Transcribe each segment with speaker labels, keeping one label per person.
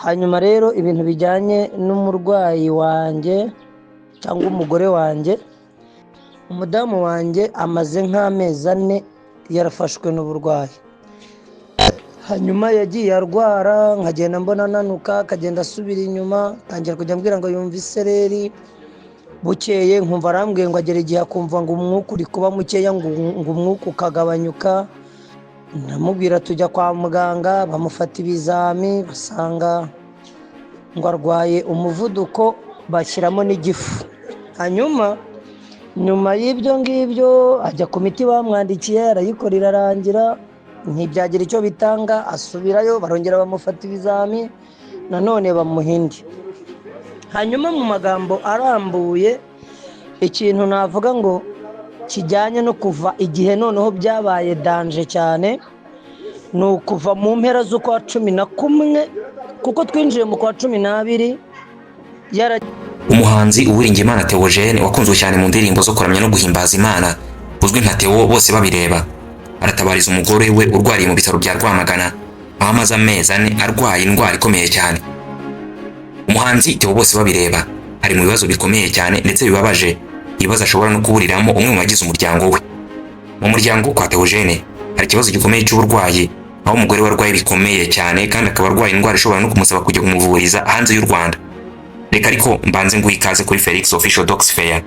Speaker 1: hanyuma rero ibintu bijyanye n'umurwayi wanjye cyangwa umugore wanjye, umudamu wanjye amaze nk'amezi 4 yarafashwe n'uburwayi. Hanyuma yagiye arwara, nkagenda mbona ananuka, akagenda asubira inyuma, tangira kujya ambwira ngo yumva isereri. Bukeye nkumva arambwiye ngo agera igihe akumva ngo umwuka uri kuba mukeya, ngo umwuka ukagabanyuka. Ndamubwira tujya kwa muganga, bamufata ibizami basanga ngo arwaye umuvuduko, bashyiramo n'igifu. Hanyuma nyuma y'ibyo ngibyo ajya ku miti bamwandikiye, arayikora irarangira, ntibyagira icyo bitanga, asubirayo barongera bamufata ibizami, nanone bamuha indi. Hanyuma mu magambo arambuye, ikintu navuga ngo kijyanye no kuva igihe noneho byabaye danje cyane, ni ukuva mu mpera z'ukwa 11, kuko twinjiye mu kwa 12
Speaker 2: umuhanzi Uwiringiyimana Theogene wakunzwe cyane mu ndirimbo zo kuramya no guhimbaza Imana, uzwi nka Theo bose babireba, aratabariza umugore we urwariye mu bitaro bya Rwamagana, aho amaze amezi 4 arwaye indwara ikomeye cyane. Umuhanzi Theo bose babireba ari mu bibazo bikomeye cyane ndetse bibabaje, ibibazo ashobora no kuburiramo umwe mu bagize umuryango we. Mu muryango kwa Theogene hari ikibazo gikomeye cy'uburwayi, aho umugore we arwaye bikomeye cyane kandi akaba arwaye indwara ishobora no kumusaba kujya kumuvuriza hanze y'u Rwanda. Reka ariko mbanze nguha ikaze kuri Felix Official Docs Fair,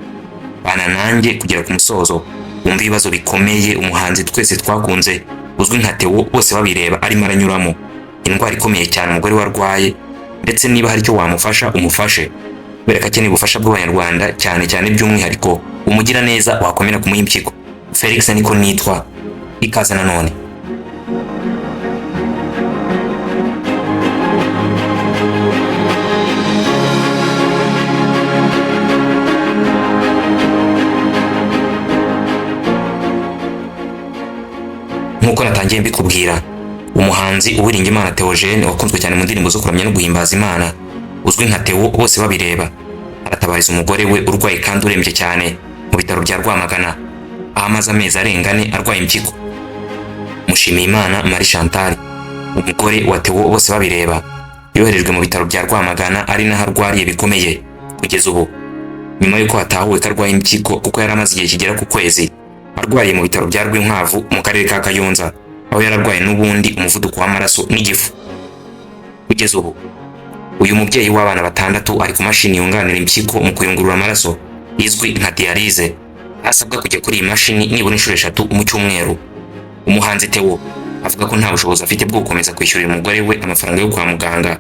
Speaker 2: bana nanjye kugera ku musozo wumva ibibazo bikomeye umuhanzi twese twakunze uzwi nka Theo bose babireba arimo aranyuramo, indwara ikomeye cyane umugore we arwaye, ndetse niba hari icyo wamufasha umufashe, kubera ko akeneye ubufasha bw'Abanyarwanda cyane cyane by'umwihariko umugira neza wakomera kumuha impyiko. Felix niko nitwa, ikaze nanone. Nkuko natangiye mbikubwira, umuhanzi Uwiringiyimana Theogene wakunzwe cyane mu ndirimbo zo kuramya no guhimbaza Imana, uzwi nka Theo bose babireba, aratabariza umugore we urwaye kandi urembye cyane mu bitaro bya Rwamagana, aho amaze amezi 4 arwaye impyiko. Mushimiyimana Marie Chantal, umugore wa Theo bose babireba, yoherejwe mu bitaro bya Rwamagana ari naho arwariye bikomeye kugeza ubu, nyuma y'uko hatahuwe ko arwaye impyiko kuko yari amaze igihe kigera ku kwezi arwariye mu bitaro bya Rwinkwavu mu karere ka Kayonza, aho yararwaye n'ubundi umuvuduko w'amaraso n'igifu. Kugeza ubu uyu mubyeyi w'abana 6 ari ku mashini yunganira impyiko mu kuyungurura amaraso izwi nka dialyse, asabwa kujya kuri iyi mashini nibura inshuro 3 mu cyumweru. Umuhanzi Theo avuga ko nta bushobozi afite bwo gukomeza kwishyurira umugore we amafaranga yo kwa muganga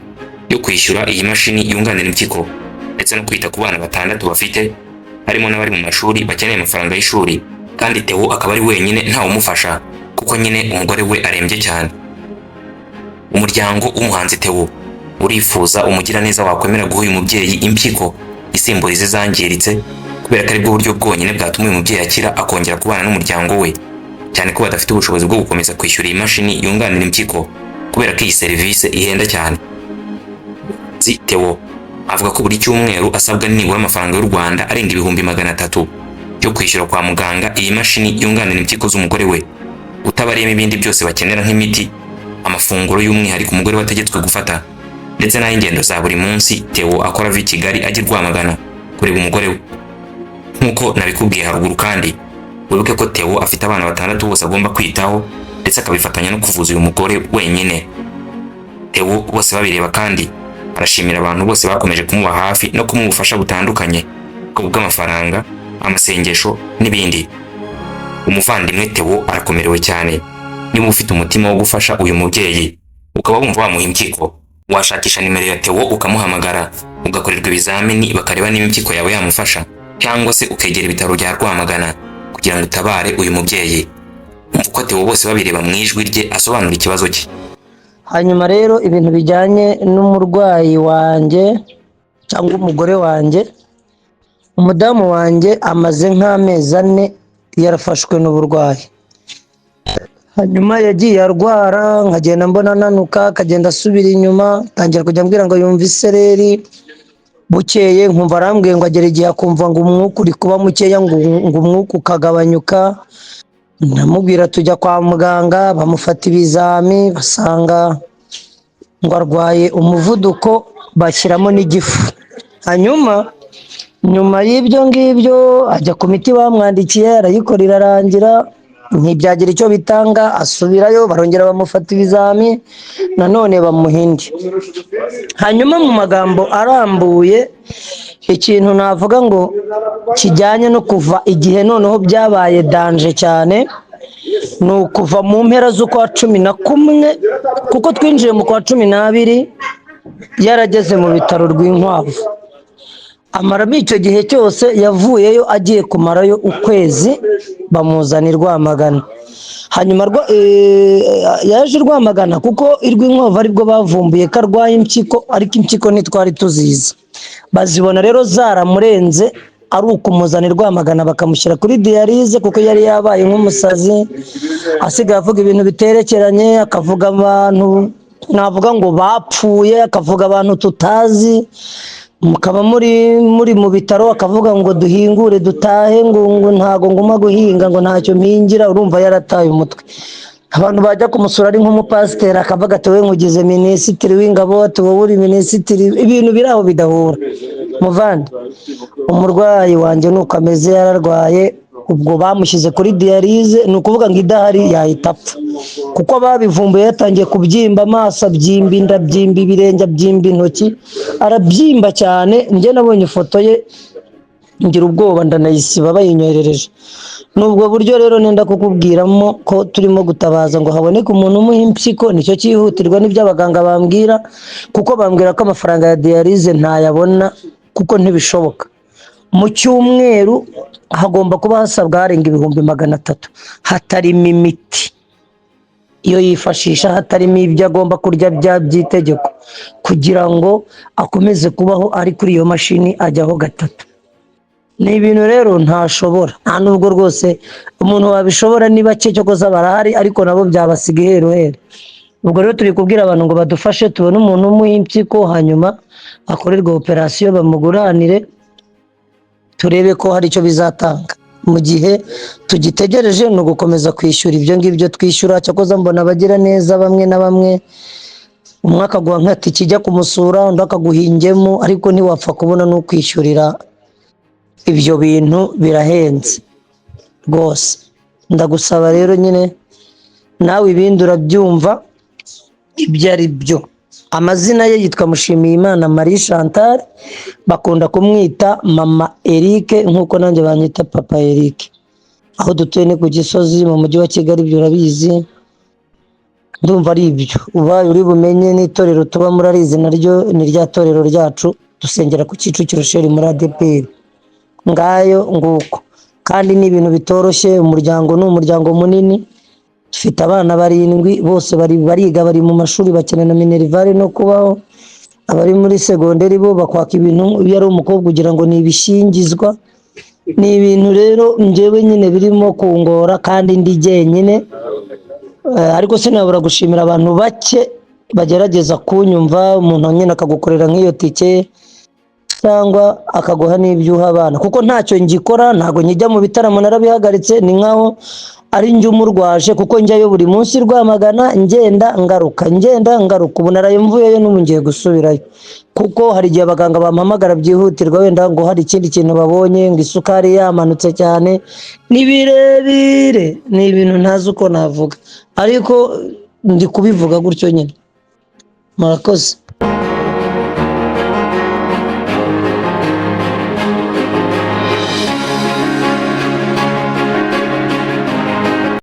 Speaker 2: yo kwishyura iyi mashini yunganira impyiko, ndetse no kwita ku bana 6 bafite, harimo n'abari mu mashuri bakeneye amafaranga y'ishuri, kandi Theo akaba ari wenyine nta umufasha kuko nyine umugore we arembye cyane. Umuryango w'umuhanzi Theo urifuza umugira neza wakwemera guha uyu mubyeyi impyiko isimburize zangiritse, kubera ko ari bwo buryo bwonyine bwatuma uyu mubyeyi akira akongera kubana n'umuryango we, cyane ko badafite ubushobozi bwo gukomeza kwishyura iyi mashini yunganira impyiko kubera ko iyi serivisi ihenda cyane. Theo avuga ko buri cyumweru asabwa nibura amafaranga y'u Rwanda arenga 300,000 yo kwishyura kwa muganga iyi mashini yunganira impyiko z'umugore we, utabariyemo ibindi byose bakenera nk'imiti, amafunguro y'umwihariko umugore wategetswe gufata, ndetse n'ay'ingendo za buri munsi Theo akora ava i Kigali ajya Rwamagana kureba umugore we. Nkuko nabikubwiye haruguru kandi wibuke ko Theo afite abana 6 bose agomba kwitaho, ndetse akabifatanya no kuvuza uyu mugore wenyine. Theo bose babireba kandi arashimira abantu bose bakomeje kumuba hafi no kumufasha butandukanye bw'amafaranga, amasengesho n'ibindi. Umuvandimwe Theo arakomerewe cyane. Niba ufite umutima wo gufasha uyu mubyeyi ukaba wumva wamuha impyiko, washakisha nimero ya Theo ukamuhamagara, ugakorerwa ibizamini bakareba niba impyiko yawe yamufasha, cyangwa se ukegera ibitaro bya Rwamagana kugira ngo utabare uyu mubyeyi. Umva Theo bose babireba mu ijwi rye asobanura ikibazo cye.
Speaker 1: Hanyuma rero ibintu bijyanye n'umurwayi wanjye cyangwa umugore wanjye, umudamu wanjye amaze nk'amezi 4 yarafashwe n'uburwayi. Hanyuma yagiye arwara, nkagenda mbona ananuka, akagenda asubira inyuma, tangira kujya ambwira ngo yumva isereri. Bukeye nkumva arambwiye ngo agera igihe akumva ngo umwuka uri kuba mukeya, ngo umwuka ukagabanyuka. Ndamubwira tujya kwa muganga, bamufata ibizami basanga ngo arwaye umuvuduko bashyiramo n'igifu. Hanyuma nyuma y'ibyo ngibyo ajya ku miti bamwandikiye arayikora irarangira, ntibyagira icyo bitanga, asubirayo barongera bamufata ibizami nanone bamuha indi. Hanyuma mu magambo arambuye ikintu navuga ngo kijyanye no kuva igihe noneho byabaye danje cyane ni ukuva mu mpera z'ukwa 11 kuko twinjiye mu kwa 12 yarageze mu bitaro rw'Inkwavu. Amaramo icyo gihe cyose yavuyeyo agiye kumarayo ukwezi, bamuzana i Rwamagana. Hanyuma yaje i Rwamagana kuko i Rwinkwavu aribwo bavumbuye ko arwaye impyiko, ariko impyiko ntitwari tuzizi. Bazibona rero zaramurenze, ari ukumuzana i Rwamagana bakamushyira kuri diyarize kuko yari yabaye nk'umusazi, asigaye avuga ibintu biterekeranye, akavuga abantu navuga ngo bapfuye, akavuga abantu tutazi. Mukaba muri mu bitaro akavuga ngo duhingure dutahe, ngo ntago nguma guhinga, ngo ntacyo mpingira. Urumva yarataye umutwe. Abantu bajya kumusura ari nk'umupasiteri akavuga ati we nkugize minisitiri w'ingabo, ati wowe uri minisitiri. Ibintu biri aho bidahura. Muvandi, umurwayi wanjye nuko ameze, yararwaye. Ubwo bamushyize kuri diyarize, ni ukuvuga ngo idahari yahita apfa kuko babivumbuye yatangiye kubyimba amaso, abyimba inda, abyimba ibirenge, abyimba intoki, arabyimba cyane. Njye nabonye ifoto ye ngira ubwoba ndanayisiba bayinyoherereje. Nubwo buryo rero nenda kukubwiramo ko turimo gutabaza ngo haboneke umuntu umuha impyiko, nicyo cyihutirwa n'ibyo abaganga bambwira, kuko bambwira ko amafaranga ya diyarize ntayabona kuko ntibishoboka. Mu cyumweru hagomba kuba hasabwa harenga 300,000 hatarimo imiti iyo yifashisha, hatarimo ibyo agomba kurya by'itegeko, kugira ngo akomeze kubaho ari kuri iyo mashini ajyaho gatatu. Ni ibintu rero ntashobora, nta nubwo rwose umuntu wabishobora ni bake, cyo koza barahari ariko nabo byabasiga iheruheru. Ubwo rero turi kubwira abantu ngo badufashe tubone umuntu umuha impyiko, hanyuma akorerwa operasiyo bamuguranire, turebe ko hari icyo bizatanga. Mu gihe tugitegereje ni ugukomeza kwishyura ibyo ngibyo twishyura. Cyakoze mbona abagira neza bamwe na bamwe, umwe akaguha nk'atike ijya kumusura, undi akaguhingemo, ariko ntiwapfa kubona n'ukwishyurira. Ibyo bintu birahenze rwose. Ndagusaba rero nyine nawe ibindi urabyumva ibyo ari byo. Amazina ye yitwa Mushimiyimana Marie Chantal, bakunda kumwita Mama Eric nk'uko nanjye banyita Papa Eric. Aho dutuye ni ku Gisozi mu mujyi wa Kigali, ibyo urabizi. Ndumva ari ibyo. Ubaye uri bumenye n'itorero tuba murarizi, naryo ni rya torero ryacu, dusengera ku Kicukiro Sheri muri ADPR. Ngayo nguko. Kandi ni ibintu bitoroshye. Umuryango ni umuryango munini, dufite abana 7 bose bariga, bari mu mashuri, bakenera minerivare no kubaho. Abari muri segonderi bo bakwaka ibintu, iyo ari umukobwa ugira ngo ni ibishingizwa. Ni ibintu rero njyewe nyine birimo kungora kandi ndi jyenyine, ariko sinabura gushimira abantu bake bagerageza kunyumva. Umuntu nyine akagukorera nk'iyo tike cyangwa akaguha n'ibyo uha abana, kuko ntacyo ngikora, ntago njya mu bitaramo, narabihagaritse. Ni nkaho ari njye umurwaje, kuko njyayo buri munsi Rwamagana, ngenda ngaruka. Ubu naraye mvuyeyo n'ubu ngiye gusubirayo, kuko hari igihe abaganga bampamagara byihutirwa, wenda ngo hari ikindi kintu babonye, ngo isukari yamanutse cyane. Ni birebire, ni ibintu ntazi uko navuga, ariko ndi kubivuga gutyo nyine. Murakoze.